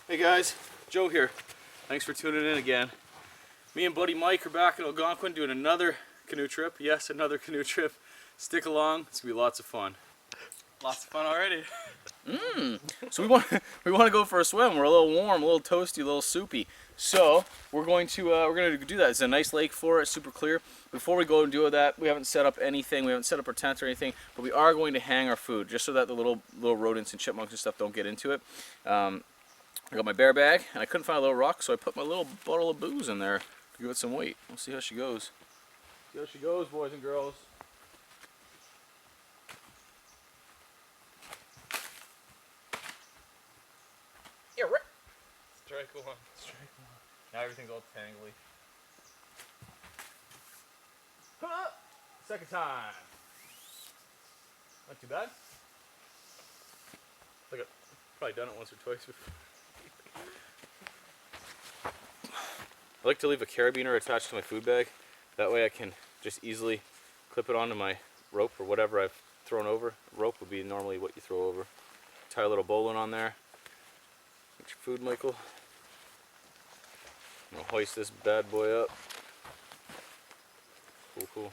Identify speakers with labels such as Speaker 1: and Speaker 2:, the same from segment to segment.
Speaker 1: Hey guys, Joe here. Thanks for tuning in again. Me and buddy Mike are back in Algonquin doing another canoe trip. Yes, another canoe trip. Stick along, it's gonna be lots of fun.
Speaker 2: Lots of fun already.
Speaker 1: So we want to go for a swim. We're a little warm, a little toasty, a little soupy. So we're going to do that. It's a nice lake for it, super clear. Before we go and do that, we haven't set up anything. We haven't set up our tent or anything, but we are going to hang our food just so that the little rodents and chipmunks and stuff don't get into it. I got my bear bag, and I couldn't find a little rock, so I put my little bottle of booze in there to give it some weight. We'll see how she goes. See how she goes, boys and girls. Yeah, right.
Speaker 2: Strike one.
Speaker 1: Strike one. Now everything's all tangly. Second time. Not too bad. Like I've probably done it once or twice before. I like to leave a carabiner attached to my food bag. That way I can just easily clip it onto my rope or whatever I've thrown over. Rope would be normally what you throw over. Tie a little bowline on there. Get your food, Michael. I'm gonna hoist this bad boy up. Cool.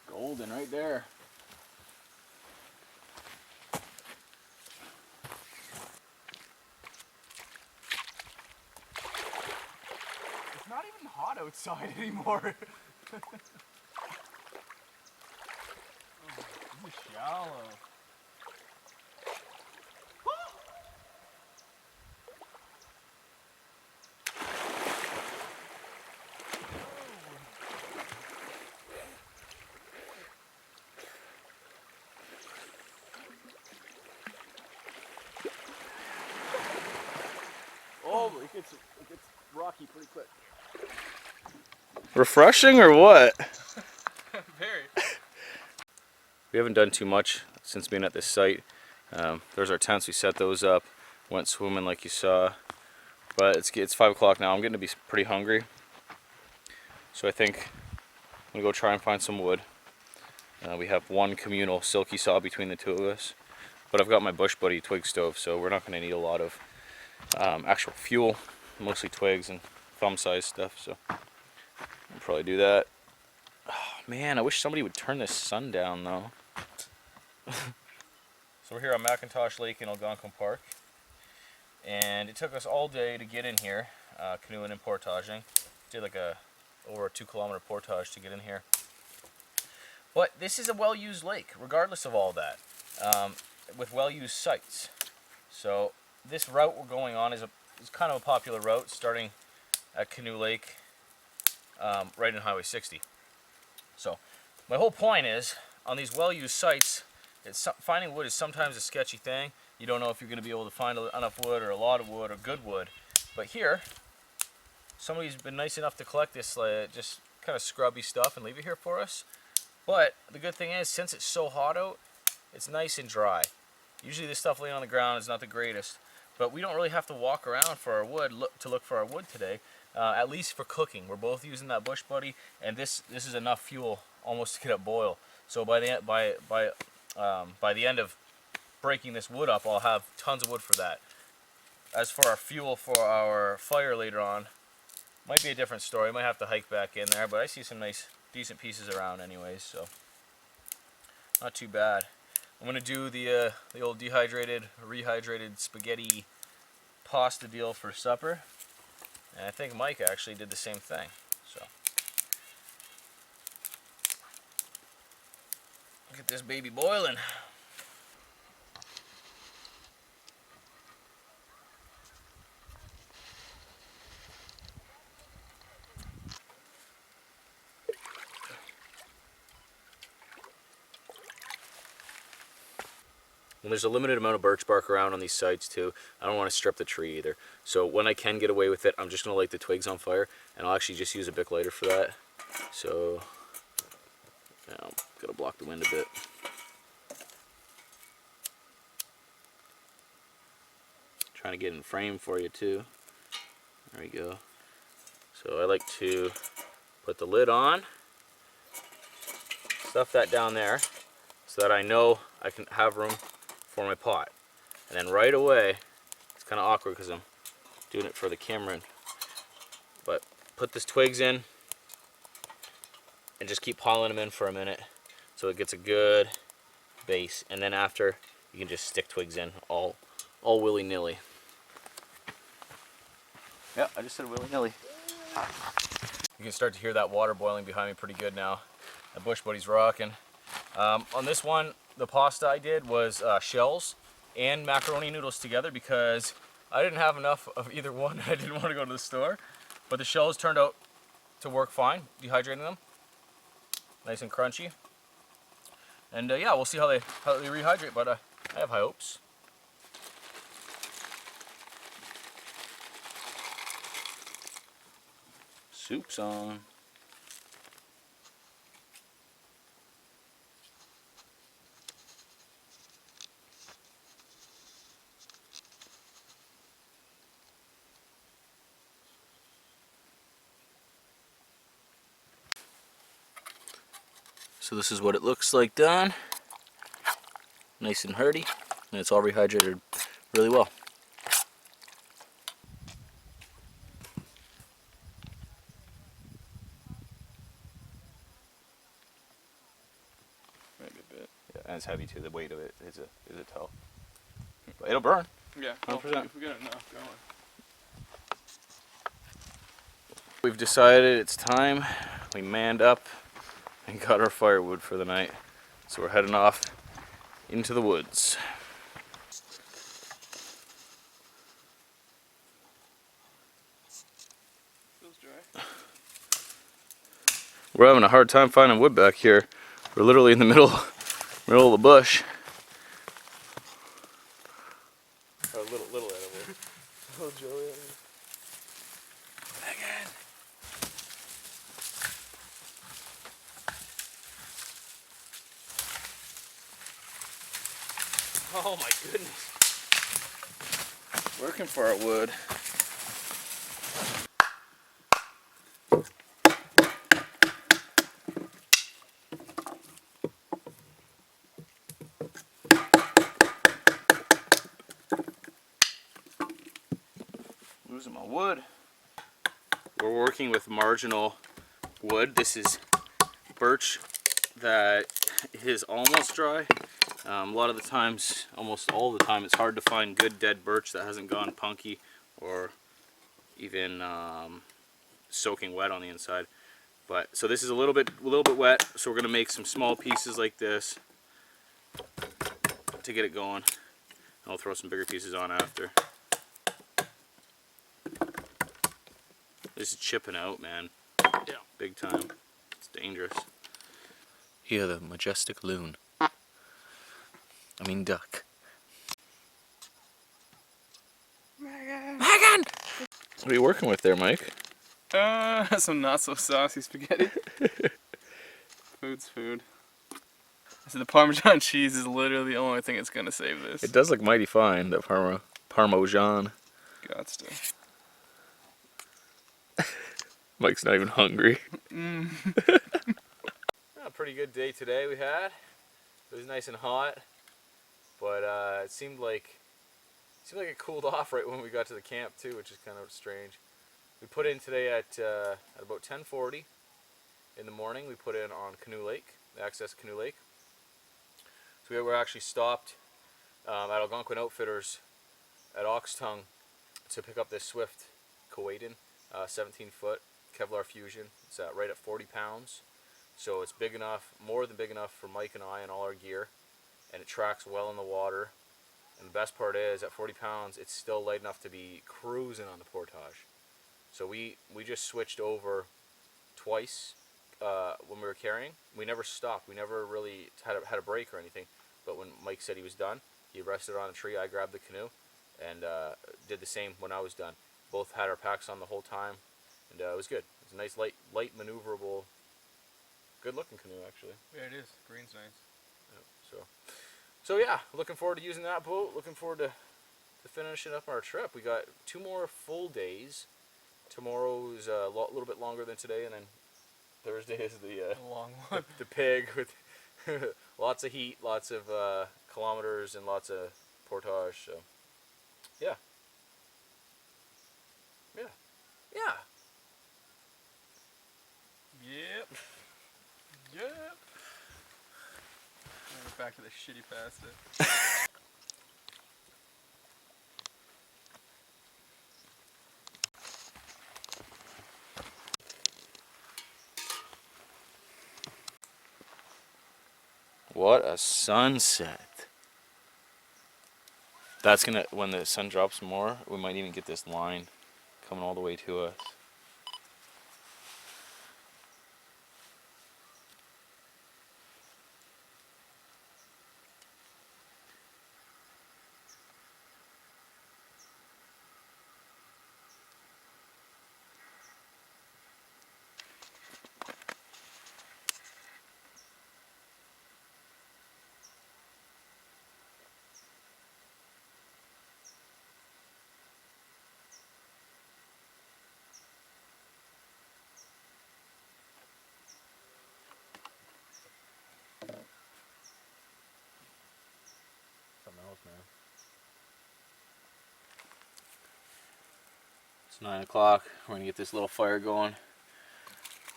Speaker 1: Golden right there.
Speaker 2: It's not even hot outside anymore. Oh, this is shallow.
Speaker 1: Oh, it gets rocky pretty quick. Refreshing or what?
Speaker 2: Very.
Speaker 1: We haven't done too much since being at this site. There's our tents. We set those up. Went swimming like you saw. But it's 5 o'clock now. I'm getting to be pretty hungry. So I think I'm gonna go try and find some wood. We have one communal silky saw between the two of us. But I've got my Bush Buddy twig stove, so we're not gonna need a lot of actual fuel. Mostly twigs and thumb-sized stuff. So I'll probably do that. Oh, man, I wish somebody would turn this sun down though. So we're here on McIntosh Lake in Algonquin Park, and it took us all day to get in here, canoeing and portaging. Did like over a 2-kilometer portage to get in here. But this is a well-used lake, regardless of all that, with well-used sites. So this route we're going on is kind of a popular route, starting at Canoe Lake, right in Highway 60. So my whole point is, on these well-used sites, finding wood is sometimes a sketchy thing. You don't know if you're going to be able to find enough wood or a lot of wood or good wood. But here, somebody's been nice enough to collect this just kind of scrubby stuff and leave it here for us. But the good thing is, since it's so hot out, it's nice and dry. Usually this stuff laying on the ground is not the greatest. But we don't really have to walk around for our wood to look for our wood today. At least for cooking. We're both using that Bush Buddy, and this is enough fuel almost to get a boil. So by the end of breaking this wood up, I'll have tons of wood for that. As for our fuel for our fire later on, might be a different story. Might have to hike back in there, but I see some nice, decent pieces around anyways, so not too bad. I'm gonna do the old rehydrated spaghetti pasta deal for supper, and I think Mike actually did the same thing. So get this baby boiling. And there's a limited amount of birch bark around on these sites too. I don't want to strip the tree either. So when I can get away with it, I'm just going to light the twigs on fire, and I'll actually just use a Bic lighter for that. So now, got to block the wind a bit. Trying to get in frame for you too. There we go. So I like to put the lid on, stuff that down there so that I know I can have room for my pot. And then right away, it's kind of awkward because I'm doing it for the camera, but put these twigs in and just keep piling them in for a minute so it gets a good base. And then after, you can just stick twigs in all willy-nilly. Yeah, I just said willy-nilly. You can start to hear that water boiling behind me pretty good now. The bush buddy's rocking. On this one, the pasta I did was shells and macaroni noodles together because I didn't have enough of either one. I didn't want to go to the store, but the shells turned out to work fine, dehydrating them. Nice and crunchy. And yeah, we'll see how they rehydrate, but I have high hopes. Soup's on. So this is what it looks like done. Nice and hearty, and it's all rehydrated really well.
Speaker 2: Maybe a bit.
Speaker 1: Yeah, and it's heavy too. The weight of it is a tell. But it'll burn.
Speaker 2: Yeah,
Speaker 1: 100%.
Speaker 2: If we get enough going.
Speaker 1: We've decided it's time. We manned up and got our firewood for the night. So we're heading off into the woods.
Speaker 2: Feels dry.
Speaker 1: We're having a hard time finding wood back here. We're literally in the middle of the bush. A little animal.
Speaker 2: Oh, Joey.
Speaker 1: Again. Oh my goodness. Working for our wood. Losing my wood. We're working with marginal wood. This is birch that is almost dry. A lot of the times, almost all the time, it's hard to find good dead birch that hasn't gone punky or even soaking wet on the inside. But so this is a little bit wet. So we're gonna make some small pieces like this to get it going. And I'll throw some bigger pieces on after. This is chipping out, man.
Speaker 2: Yeah.
Speaker 1: Big time. It's dangerous. Here, the majestic loon. I mean duck.
Speaker 2: Megan!
Speaker 1: What are you working with there, Mike?
Speaker 2: Some not so saucy spaghetti. Food's food. So the Parmesan cheese is literally the only thing that's gonna save this.
Speaker 1: It does look mighty fine, that Parmesan.
Speaker 2: Gots to.
Speaker 1: Mike's not even hungry.
Speaker 2: Mm.
Speaker 1: A pretty good day today we had. It was nice and hot, but it seemed like it cooled off right when we got to the camp too, which is kind of strange. We put in today at about 10:40 in the morning. We put in on Canoe Lake, the Access Canoe Lake. So we were actually stopped at Algonquin Outfitters at Oxtongue to pick up this Swft Keewadin 17-foot Kevlar Fusion. It's right at 40 pounds. So it's big enough, more than big enough for Mike and I and all our gear. And it tracks well in the water. And the best part is, at 40 pounds, it's still light enough to be cruising on the portage. So we just switched over twice when we were carrying. We never stopped. We never really had a break or anything. But when Mike said he was done, he rested on a tree. I grabbed the canoe and did the same when I was done. Both had our packs on the whole time, and it was good. It's a nice, light maneuverable, good-looking canoe, actually.
Speaker 2: Yeah, it is. Green's nice.
Speaker 1: Yeah, so yeah, looking forward to using that boat. Looking forward to finishing up our trip. We got 2 more full days. Tomorrow's a little bit longer than today, and then Thursday is the
Speaker 2: long one.
Speaker 1: the pig with lots of heat, lots of kilometers and lots of portage. So yeah, yeah, yeah.
Speaker 2: Yep. Yep. We're back to the shitty pasta.
Speaker 1: What a sunset. That's gonna, when the sun drops more, we might even get this line coming all the way to us. Something else, man. It's 9 o'clock. We're gonna get this little fire going.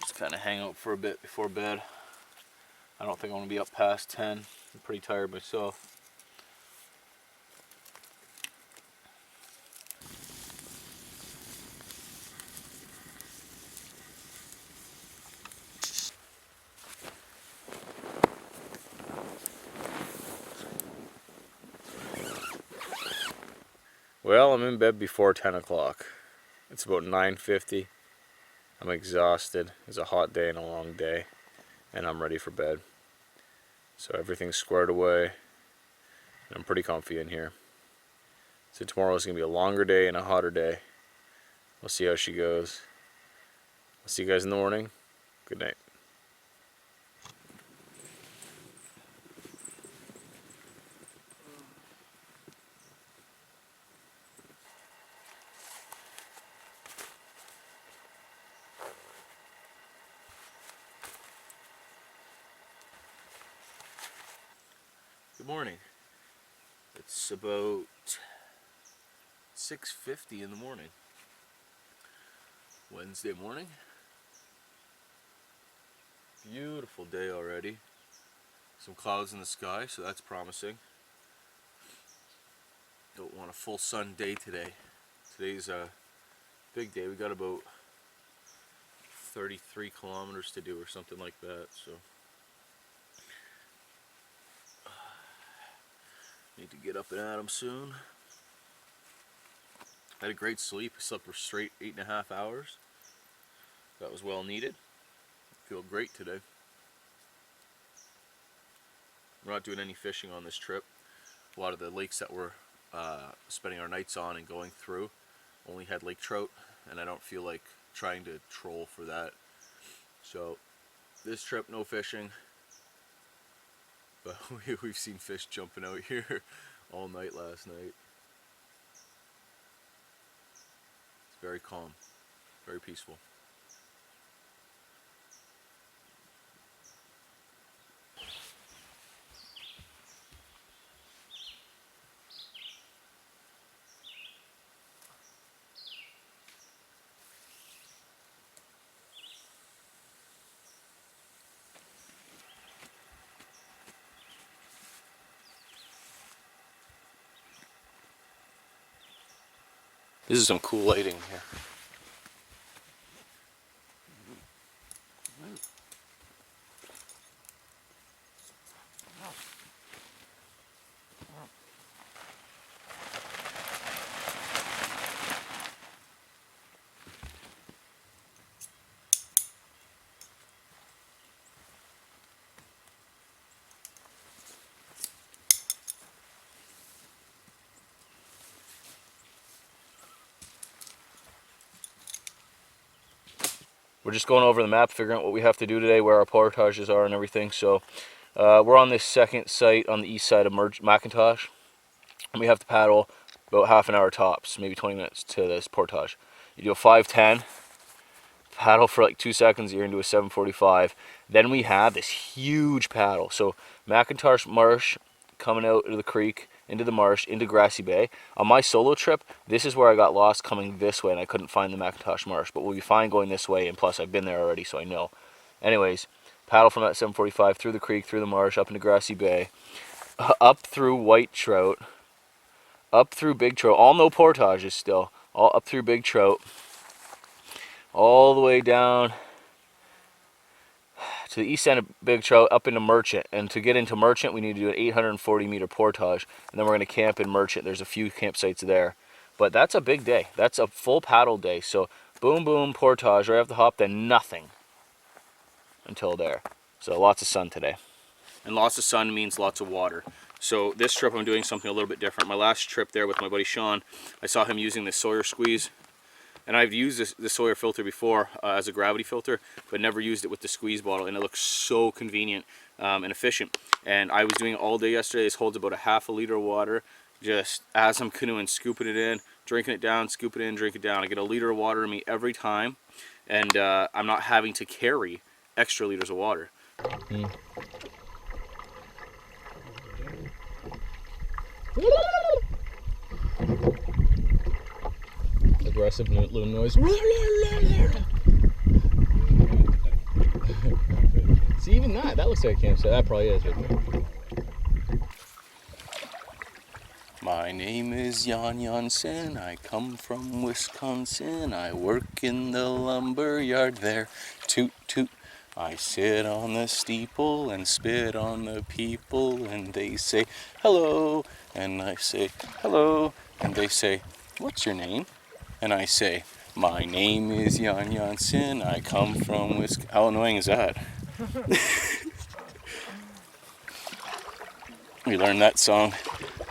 Speaker 1: Just kind of hang out for a bit before bed. I don't think I'm gonna be up past 10. I'm pretty tired myself. Well, I'm in bed before 10 o'clock. It's about 9:50. I'm exhausted. It's a hot day and a long day, and I'm ready for bed. So everything's squared away, and I'm pretty comfy in here. So tomorrow's gonna be a longer day and a hotter day. We'll see how she goes. I'll see you guys in the morning. Good night. Good morning. It's about 6:50 in the morning. Wednesday morning. Beautiful day already. Some clouds in the sky, so that's promising. Don't want a full sun day today. Today's a big day. We got about 33 kilometers to do or something like that, so need to get up and at 'em soon. I had a great sleep. I slept for straight 8.5 hours. That was well needed. Feel great today. We're not doing any fishing on this trip. A lot of the lakes that we're spending our nights on and going through only had lake trout, and I don't feel like trying to troll for that. So this trip, no fishing. But we've seen fish jumping out here all night last night. It's very calm, very peaceful. This is some cool lighting here. We're just going over the map, figuring out what we have to do today, where our portages are and everything. So we're on this second site on the east side of McIntosh, and we have to paddle about half an hour tops, maybe 20 minutes to this portage. You do a 5:10, paddle for like 2 seconds, you're into a 7:45. Then we have this huge paddle. So McIntosh Marsh coming out of the creek, into the marsh, into Grassy Bay. On my solo trip, this is where I got lost coming this way, and I couldn't find the McIntosh Marsh, but we'll be fine going this way, and plus I've been there already, so I know. Anyways, paddle from that 745 through the creek, through the marsh, up into Grassy Bay, up through white trout, up through big trout, all no portages still, all up through big trout, all the way down to the east end of Big Trout, up into Merchant. And to get into Merchant, we need to do an 840-meter portage, and then we're going to camp in Merchant. There's a few campsites there, but that's a big day. That's a full paddle day. So boom, boom, portage right off the hop, then nothing until there. So lots of sun today. And lots of sun means lots of water. So this trip I'm doing something a little bit different. My last trip there with my buddy Sean, I saw him using the Sawyer squeeze. And I've used the Sawyer filter before as a gravity filter, but never used it with the squeeze bottle, and it looks so convenient and efficient. And I was doing it all day yesterday. This holds about a half a liter of water, just as I'm canoeing, scooping it in, drinking it down, scoop it in, drink it down. I get a liter of water in me every time, and I'm not having to carry extra liters of water. Aggressive loon noise. See, even that looks like a campsite. That probably is right there. My name is Jan Jansen. I come from Wisconsin. I work in the lumber yard there. Toot toot. I sit on the steeple and spit on the people, and they say hello, and I say hello, and they say, what's your name? And I say, my name is Jan Jansen. I come from Wisconsin. How annoying is that? We learned that song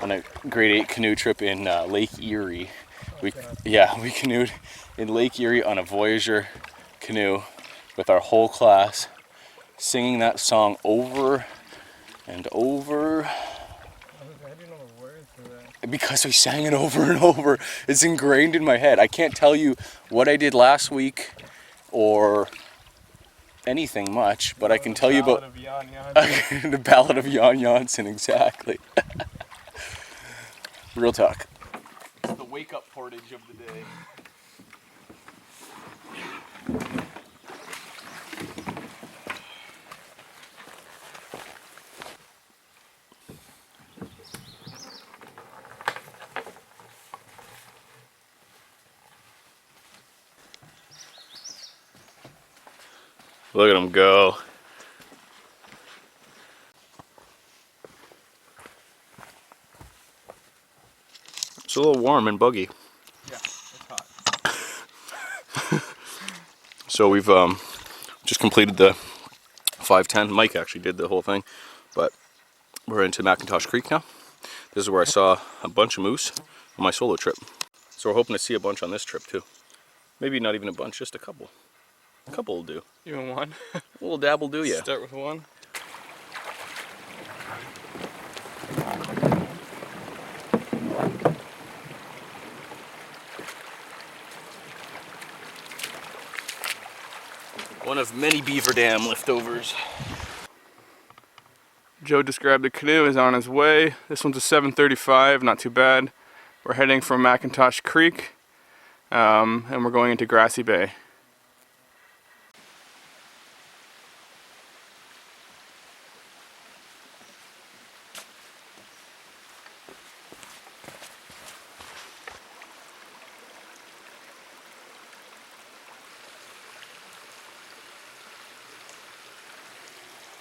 Speaker 1: on a grade 8 canoe trip in Lake Erie. We canoed in Lake Erie on a Voyager canoe with our whole class, singing that song over and over.
Speaker 2: How do you know the words for that?
Speaker 1: Because we sang it over and over. It's ingrained in my head. I can't tell you what I did last week or anything much, but I can tell you about the Ballad of Jan Jansen, exactly. Real talk. It's the wake-up portage of the day. Look at him go. It's a little warm and buggy.
Speaker 2: Yeah, it's hot.
Speaker 1: So we've just completed the 510. Mike actually did the whole thing, but we're into McIntosh Creek now. This is where I saw a bunch of moose on my solo trip. So we're hoping to see a bunch on this trip too. Maybe not even a bunch, just a couple. A couple will do.
Speaker 2: Even one?
Speaker 1: A little dab will do, yeah.
Speaker 2: Start with one.
Speaker 1: One of many beaver dam leftovers.
Speaker 2: Joe described the canoe is on his way. This one's a 735, not too bad. We're heading from McIntosh Creek, and we're going into Grassy Bay.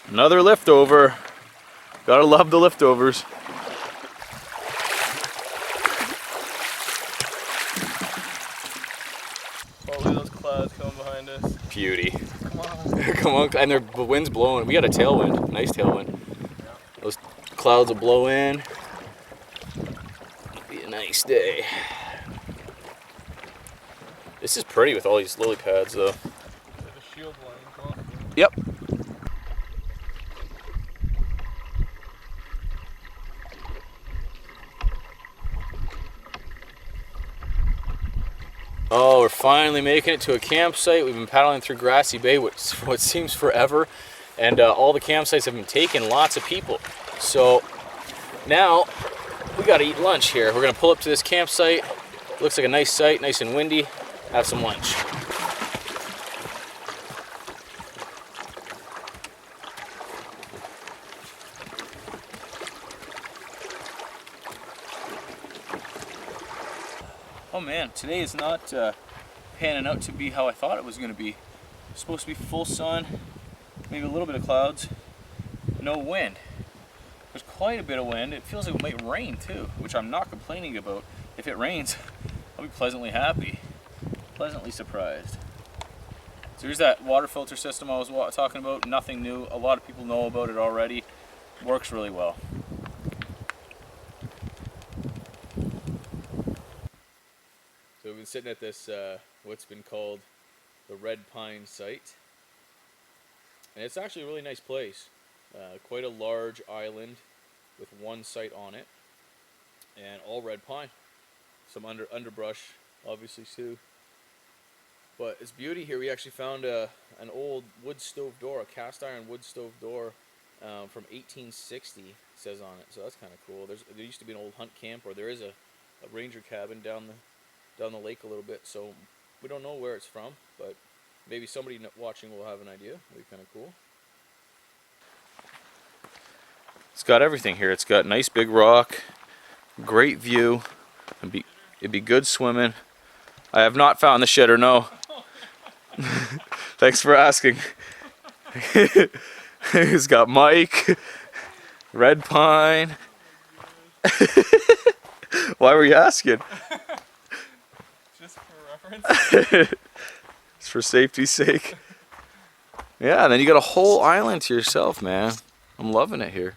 Speaker 1: Another liftover. Gotta love the liftovers.
Speaker 2: Oh, look at those clouds coming behind us.
Speaker 1: Beauty.
Speaker 2: Come on.
Speaker 1: Come on, and the wind's blowing. We got a tailwind, nice tailwind.
Speaker 2: Yeah.
Speaker 1: Those clouds will blow in. It'll be a nice day. This is pretty with all these lily pads though.
Speaker 2: There's a shield line.
Speaker 1: Yep. Oh, we're finally making it to a campsite. We've been paddling through Grassy Bay, what seems forever, and all the campsites have been taken, lots of people. So Now, we gotta eat lunch here. We're gonna pull up to this campsite. Looks like a nice site, nice and windy. Have some lunch. Oh man, today is not panning out to be how I thought it was gonna be. It's supposed to be full sun, maybe a little bit of clouds, no wind. There's quite a bit of wind. It feels like it might rain too, which I'm not complaining about. If it rains, I'll be pleasantly happy, pleasantly surprised. So here's that water filter system I was talking about. Nothing new. A lot of people know about it already. Works really well. So we've been sitting at this, what's been called the Red Pine site. And it's actually a really nice place. Quite a large island with one site on it, and all red pine. Some underbrush, obviously too. But it's beauty here. We actually found an old wood stove door, a cast iron wood stove door from 1860. It says on it, so that's kind of cool. There used to be an old hunt camp, or there is a ranger cabin down the lake a little bit. So we don't know where it's from, but maybe somebody watching will have an idea. It'll be kind of cool. It's got everything here. It's got nice big rock, great view. It'd be good swimming. I have not found the shitter, no. Thanks for asking. It's got Mike, red pine. Why were you asking?
Speaker 2: Just for reference.
Speaker 1: It's for safety's sake. Yeah, and then you got a whole island to yourself, man. I'm loving it here.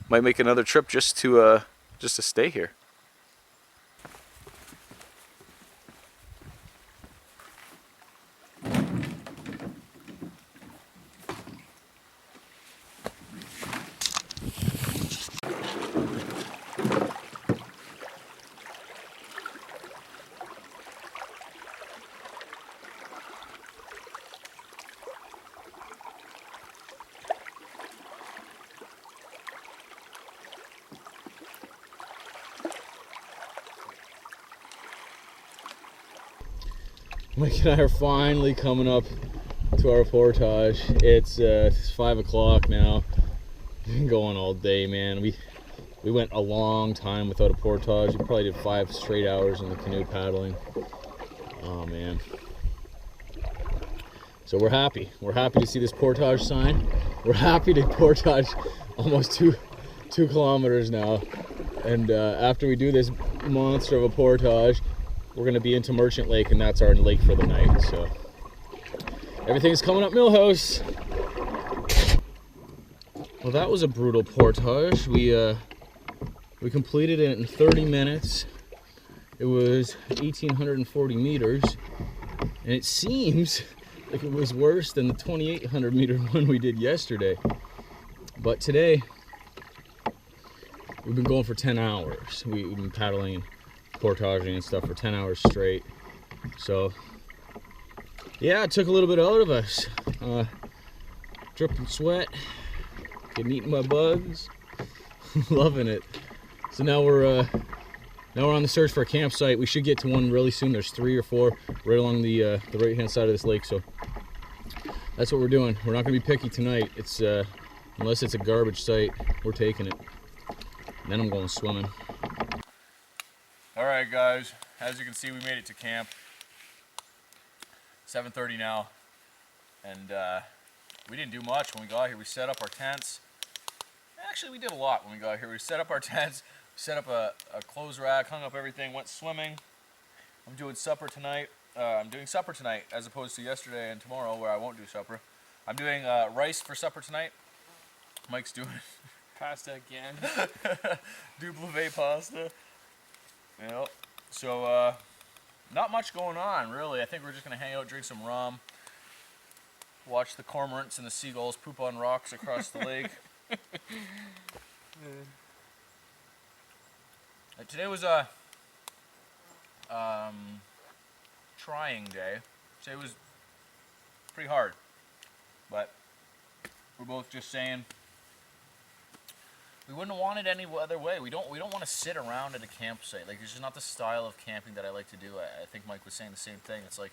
Speaker 1: Might make another trip just to stay here. Mike and I are finally coming up to our portage. It's 5 o'clock now. We've been going all day, man. We went a long time without a portage. We probably did 5 straight hours in the canoe paddling. Oh man. So we're happy. We're happy to see this portage sign. We're happy to portage almost two kilometers now. And after we do this monster of a portage, we're gonna be into Merchant Lake, and that's our lake for the night. So everything's coming up Millhouse. Well, that was a brutal portage. We completed it in 30 minutes. It was 1,840 meters, and it seems like it was worse than the 2,800 meter one we did yesterday. But today, we've been going for 10 hours. We've been paddling and portaging and stuff for 10 hours straight. So yeah, it took a little bit out of us. Dripping sweat, getting eaten by bugs. Loving it. So now we're on the search for a campsite. We should get to one really soon. There's 3 or 4 right along the right hand side of this lake. So that's what we're doing. We're not gonna be picky tonight. It's unless it's a garbage site, we're taking it. And then I'm going swimming. Alright guys, as you can see, we made it to camp. 7:30 now, and we didn't do much when we got here. We set up our tents. Actually, we did a lot when we got here. We set up our tents, set up a clothes rack, hung up everything, went swimming. I'm doing supper tonight. I'm doing supper tonight as opposed to yesterday and tomorrow where I won't do supper. I'm doing rice for supper tonight. Mike's doing
Speaker 2: Pasta again.
Speaker 1: double pasta. You know, so not much going on really. I think we're just gonna hang out, drink some rum, watch the cormorants and the seagulls poop on rocks across the lake. Today was a trying day. Today was pretty hard, but we're both just saying we wouldn't want it any other way. We don't want to sit around at a campsite. Like, it's just not the style of camping that I like to do. I think Mike was saying the same thing. It's like,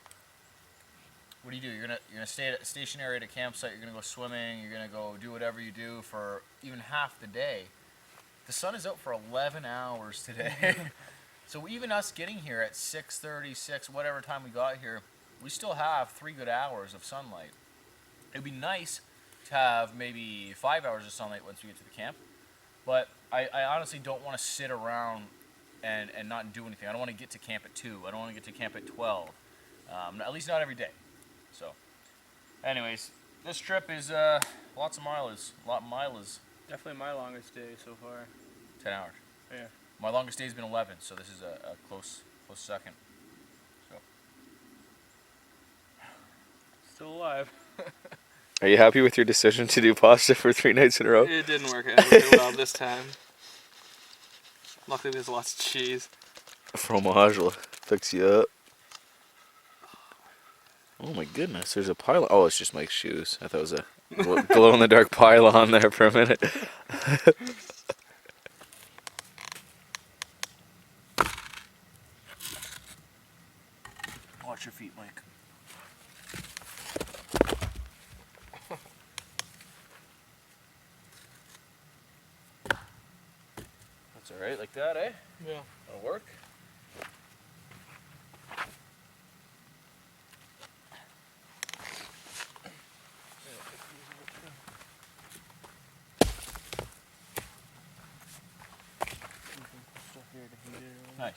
Speaker 1: what do? You're gonna stay stationary at a campsite. You're gonna go swimming. You're gonna go do whatever you do for even half the day. The sun is out for 11 hours today. So even us getting here at 6:36, whatever time we got here, we still have 3 good hours of sunlight. It'd be nice to have maybe 5 hours of sunlight once we get to the camp, but I honestly don't want to sit around and not do anything. I don't want to get to camp at 2. I don't want to get to camp at 12. At least not every day. So, anyways, this trip is lots of mileage.
Speaker 2: Definitely my longest day so far.
Speaker 1: 10 hours.
Speaker 2: Yeah.
Speaker 1: My longest day's been 11, so this is a close second. So.
Speaker 2: Still alive.
Speaker 3: Are you happy with your decision to do pasta for 3 nights in a row?
Speaker 2: It didn't work out very well this time. Luckily there's lots of cheese.
Speaker 3: Fromage will fix you up. Oh my goodness, there's a pylon. Oh, it's just Mike's shoes. I thought it was a glow-in-the-dark pylon there for a minute.
Speaker 1: Watch your feet, Mike. That's alright, like that, eh?
Speaker 2: Yeah.
Speaker 1: That'll work. Nice.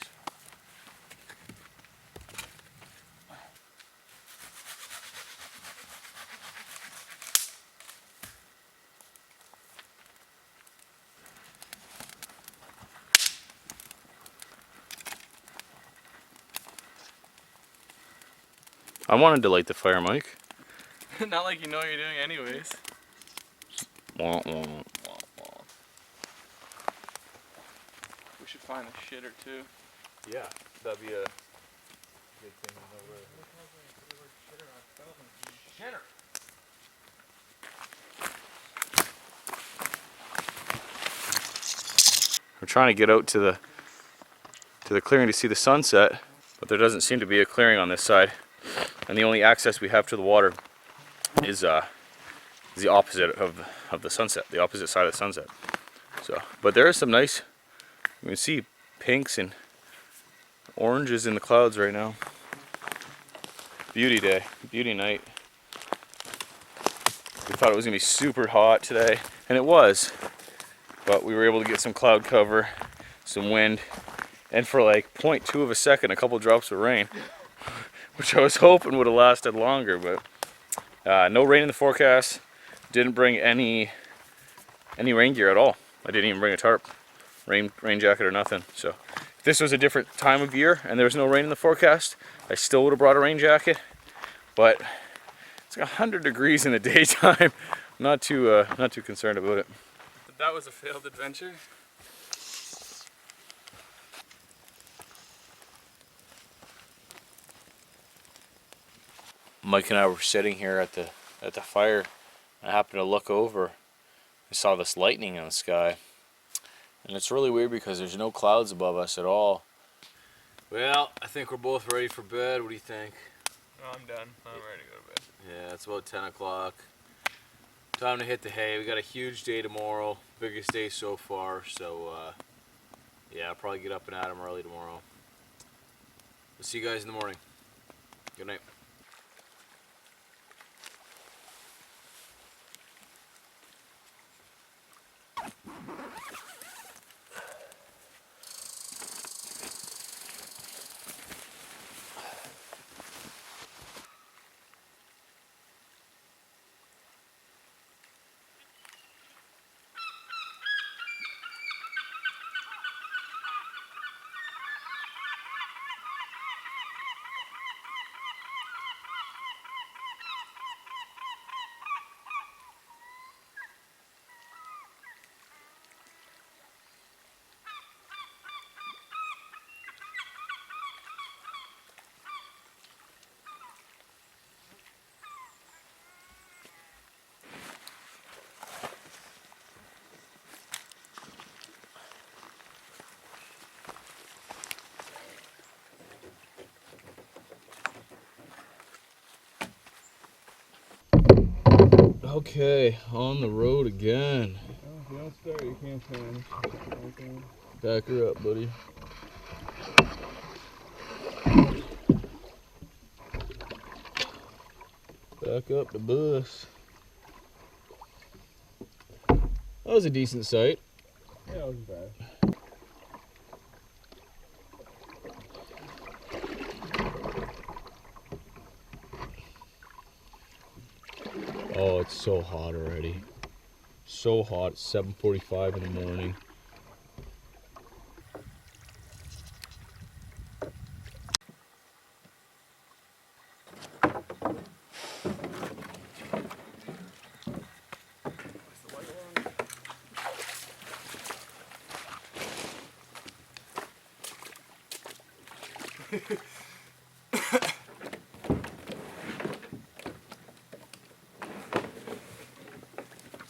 Speaker 3: I wanted to light the fire, Mike.
Speaker 2: Not like you know what you're doing anyways.
Speaker 3: Wah, wah.
Speaker 2: We should find a shit or two.
Speaker 1: Yeah, that'd be a good thing to know where. Shitter.
Speaker 3: We're trying to get out to the clearing to see the sunset, but there doesn't seem to be a clearing on this side. And the only access we have to the water is the opposite of the sunset, the opposite side of the sunset. So, but there is some nice, you can see pinks and oranges in the clouds right now. Beauty day, beauty night. We thought it was gonna be super hot today, and it was, but we were able to get some cloud cover, some wind, and for like 0.2 of a second, a couple drops of rain, which I was hoping would have lasted longer, but no rain in the forecast. Didn't bring any rain gear at all. I didn't even bring a tarp, rain jacket or nothing. So if this was a different time of year and there was no rain in the forecast, I still would have brought a rain jacket. But it's like 100 degrees in the daytime. Not too concerned about it.
Speaker 2: That was a failed adventure.
Speaker 3: Mike and I were sitting here at the fire. I happened to look over. I saw this lightning in the sky, and it's really weird because there's no clouds above us at all.
Speaker 1: Well, I think we're both ready for bed. What do you think?
Speaker 2: Oh, I'm done. I'm ready to go to bed.
Speaker 1: Yeah, it's about 10 o'clock. Time to hit the hay. We got a huge day tomorrow. Biggest day so far. So, yeah, I'll probably get up and at 'em early tomorrow. We'll see you guys in the morning. Good night.
Speaker 3: Okay, on the road again.
Speaker 2: Oh, if you don't start, you can't finish. Okay.
Speaker 3: Back her up, buddy. Back up the bus. That was a decent sight.
Speaker 2: Yeah, it wasn't bad.
Speaker 3: Oh, it's so hot already. So hot, it's 7:45 in the morning.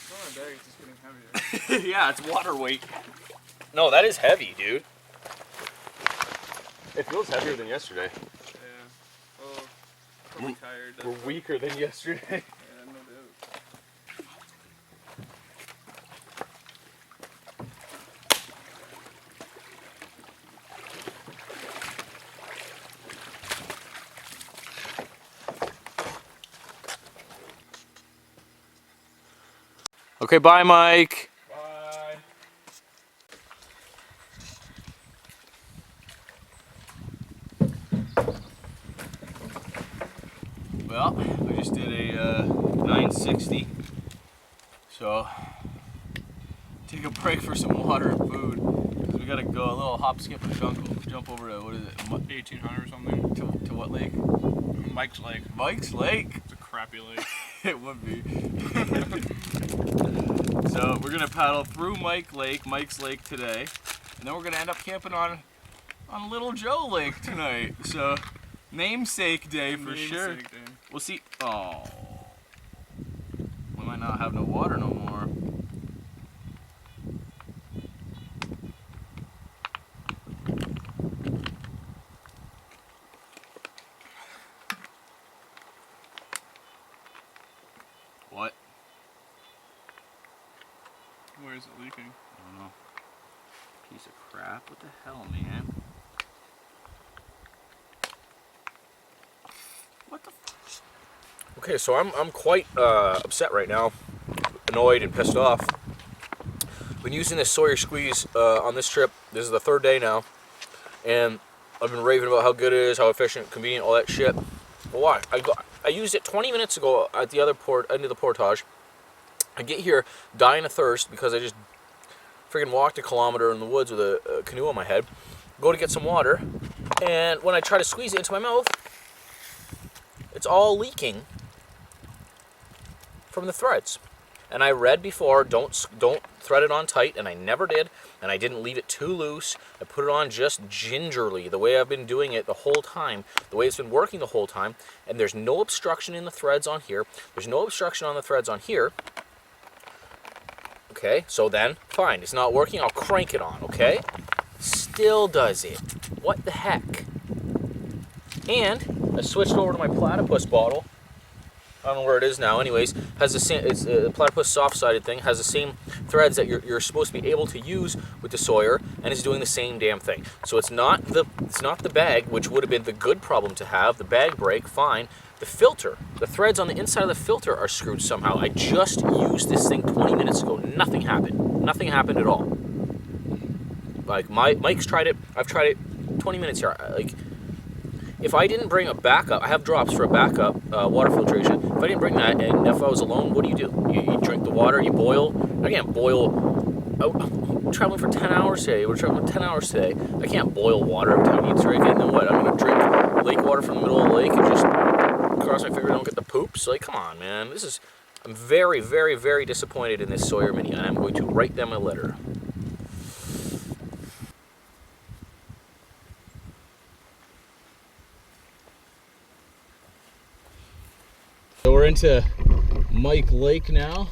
Speaker 2: My bag is just getting heavier.
Speaker 3: Yeah, it's water weight. No, that is heavy, dude. It feels heavier than yesterday.
Speaker 2: Yeah. Well, probably tired.
Speaker 3: We're weaker than yesterday.
Speaker 2: Yeah, no doubt.
Speaker 3: Okay, bye, Mike.
Speaker 2: Bye.
Speaker 3: Well, we just did a 960. So, take a break for some water and food. Cause we gotta go a little hop, skip, and jump over to, what is it,
Speaker 2: 1800 or something.
Speaker 3: to what lake?
Speaker 2: Mike's Lake.
Speaker 3: Mike's Lake.
Speaker 2: It's a crappy lake.
Speaker 3: It would be. So we're gonna paddle through Mike's Lake today, and then we're gonna end up camping on Little Joe Lake tonight. So namesake day for sure.
Speaker 2: Namesake day.
Speaker 3: We'll see. Oh, we might not have no water no more. What?
Speaker 2: Where is it leaking?
Speaker 3: I don't know. Piece of crap. What the hell, man? What the f. Okay, so I'm quite upset right now. Annoyed and pissed off. Been using this Sawyer squeeze on this trip. This is the third day now. And I've been raving about how good it is, how efficient, convenient, all that shit. But why? I used it 20 minutes ago at the other end of the portage. I get here dying of thirst because I just freaking walked a kilometer in the woods with a canoe on my head. Go to get some water, and when I try to squeeze it into my mouth, it's all leaking from the threads. And I read before, don't thread it on tight, and I never did, and I didn't leave it too loose. I put it on just gingerly, the way I've been doing it the whole time, the way it's been working the whole time, and there's no obstruction in the threads on here. There's no obstruction on the threads on here. Okay, so then, fine, it's not working, I'll crank it on, okay? Still does it. What the heck? And I switched over to my platypus bottle. I don't know where it is now. Anyways, has the same. It's a platypus soft-sided thing. Has the same threads that you're supposed to be able to use with the Sawyer, and is doing the same damn thing. So it's not the bag, which would have been the good problem to have. The bag break, fine. The filter, the threads on the inside of the filter are screwed somehow. I just used this thing 20 minutes ago. Nothing happened. Nothing happened at all. Like Mike's tried it. I've tried it 20 minutes here. Like, if I didn't bring a backup, I have drops for a backup water filtration. If I didn't bring that, and if I was alone, what do? You drink the water, you boil. I can't boil. I'm traveling for 10 hours today. We're traveling 10 hours today. I can't boil water every time you drink it. And then what? I'm going to drink lake water from the middle of the lake and just cross my fingers I don't get the poops? Like, come on, man. I'm very, very, very disappointed in this Sawyer Mini, and I'm going to write them a letter. So we're into Mike Lake now,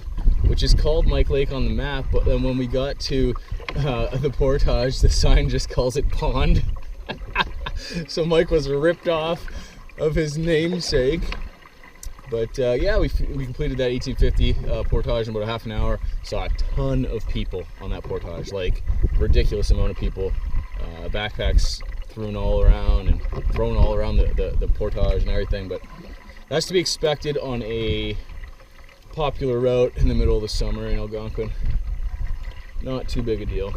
Speaker 3: which is called Mike Lake on the map, but then when we got to the portage, the sign just calls it Pond. So Mike was ripped off of his namesake. But yeah, we completed that 1850 portage in about a half an hour. Saw a ton of people on that portage, like ridiculous amount of people. Backpacks thrown all around the portage and everything. But that's to be expected on a popular route in the middle of the summer in Algonquin. Not too big a deal.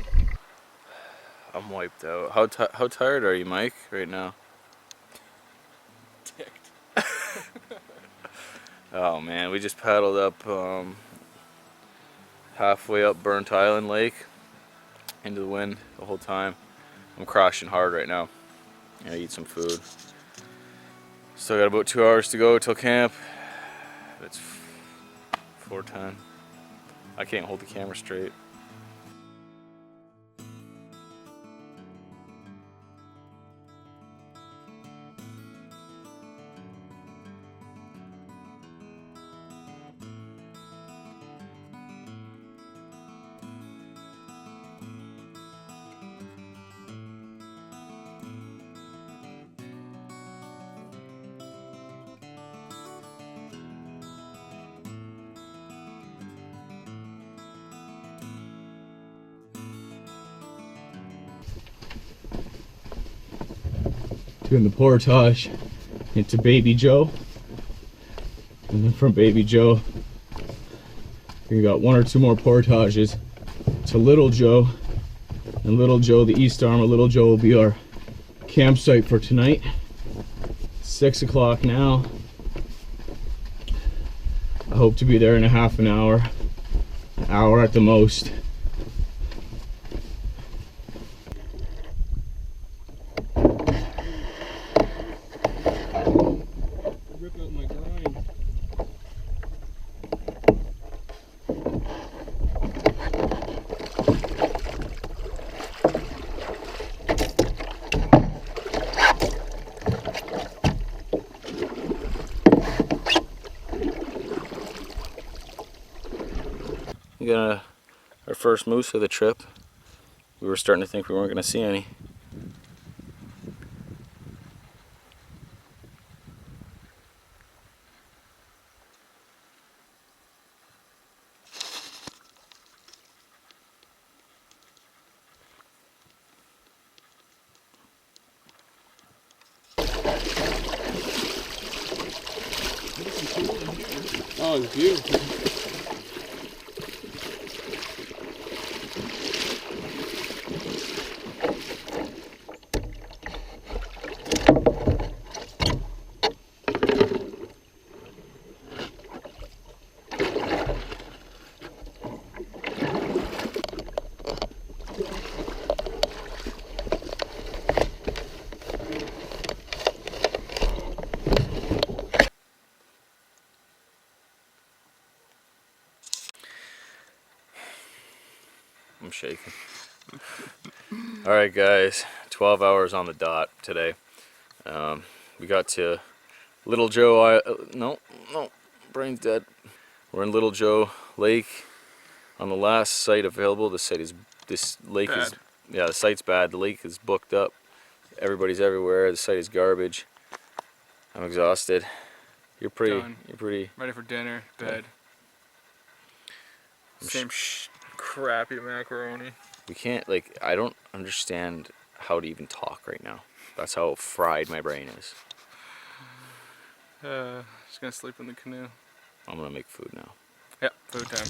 Speaker 3: I'm wiped out. How tired are you, Mike, right now?
Speaker 2: Ticked.
Speaker 3: Oh man, we just paddled up halfway up Burnt Island Lake into the wind the whole time. I'm crashing hard right now. I eat some food. Still got about 2 hours to go till camp. It's 4:10. I can't hold the camera straight. Doing the portage into Baby Joe, and then from Baby Joe we got 1 or 2 more portages to Little Joe, and Little Joe, the east arm of Little Joe, will be our campsite for tonight. 6 o'clock now. I hope to be there in a half an hour at the most. We got our first moose of the trip. We were starting to think we weren't going to see any.
Speaker 2: Oh, it's beautiful.
Speaker 3: I'm shaking. Alright guys, 12 hours on the dot today. We got to Little Joe, no, brain's dead. We're in Little Joe Lake on the last site available. This lake
Speaker 2: Bad.
Speaker 3: is, yeah, the site's bad. The lake is booked up. Everybody's everywhere. The site is garbage. I'm exhausted. You're
Speaker 2: Done.
Speaker 3: pretty.
Speaker 2: Ready for dinner, bed. Same crappy macaroni.
Speaker 3: We can't, like, I don't understand how to even talk right now. That's how fried my brain is.
Speaker 2: Just gonna sleep in the canoe.
Speaker 3: I'm gonna make food now.
Speaker 2: Yep, food time.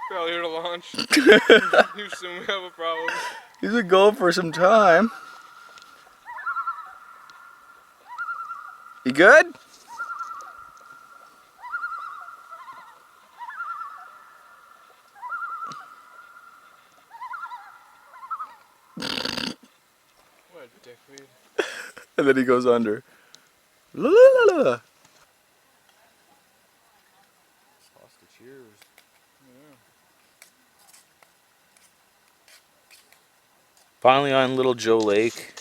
Speaker 2: Failure to launch. You assume we have a problem.
Speaker 3: He's a go for some time. You good?
Speaker 2: What a dickweed.
Speaker 3: And then he goes under. La la la la. Finally on Little Joe Lake.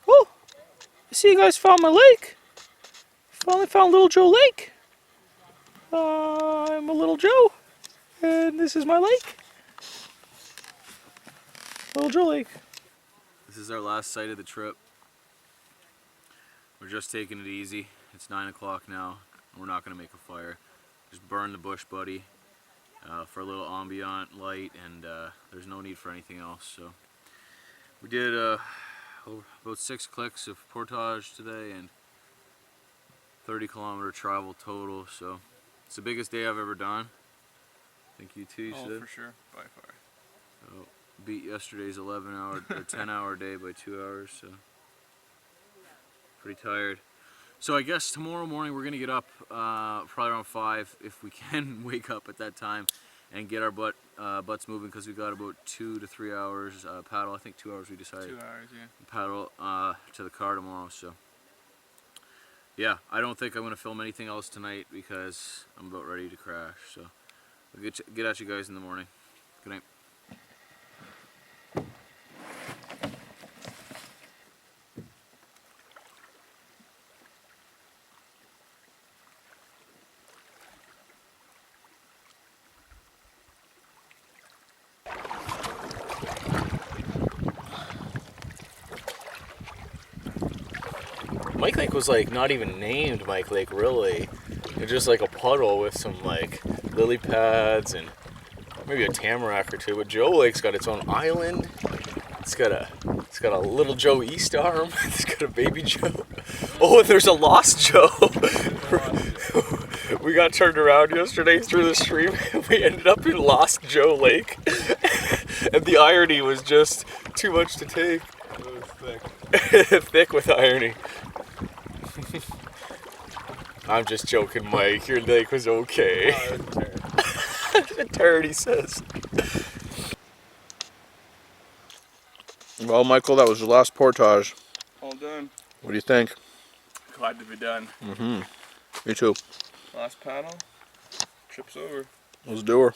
Speaker 3: Oh, I see you guys found my lake. Finally found Little Joe Lake. I'm a Little Joe, and this is my lake. Little Joe Lake. This is our last sight of the trip. We're just taking it easy. It's 9 o'clock now. We're not going to make a fire. Just burn the bush buddy for a little ambient light, and there's no need for anything else. So we did about 6 clicks of portage today and 30-kilometer travel total. So it's the biggest day I've ever done. I think you too,
Speaker 2: Oh, for sure, by far.
Speaker 3: So beat yesterday's 11-hour or 10-hour day by 2 hours. So pretty tired. So I guess tomorrow morning we're gonna get up probably around 5 if we can wake up at that time and get our butts moving, because we got about 2 to 3 hours paddle. I think 2 hours we decided.
Speaker 2: 2 hours, yeah.
Speaker 3: Paddle to the car tomorrow. So yeah, I don't think I'm gonna film anything else tonight because I'm about ready to crash. So we'll get at you guys in the morning. Good night. Mike Lake was like not even named Mike Lake really. It was just like a puddle with some like lily pads and maybe a tamarack or two. But Joe Lake's got its own island. It's got a Little Joe East Arm. It's got a Baby Joe. Oh, and there's a Lost Joe. We got turned around yesterday through the stream and we ended up in Lost Joe Lake. And the irony was just too much to take.
Speaker 2: It was thick.
Speaker 3: Thick with irony. I'm just joking, Mike. Your lake was okay.
Speaker 2: Oh, it was a turd.
Speaker 3: A turd, he says.
Speaker 4: Well, Michael, that was the last portage.
Speaker 2: All done.
Speaker 4: What do you think?
Speaker 2: Glad to be done.
Speaker 4: Mm-hmm. Me too.
Speaker 2: Last paddle. Trip's over.
Speaker 4: Let's do her.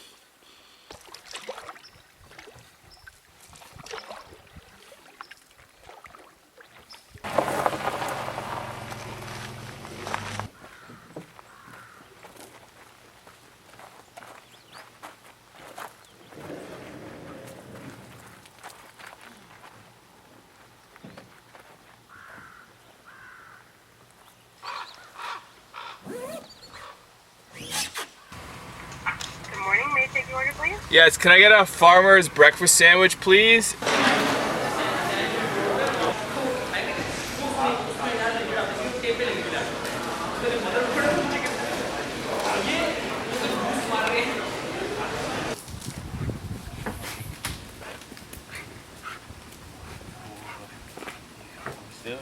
Speaker 2: Yes, can I get a farmer's breakfast sandwich, please?
Speaker 3: Yeah.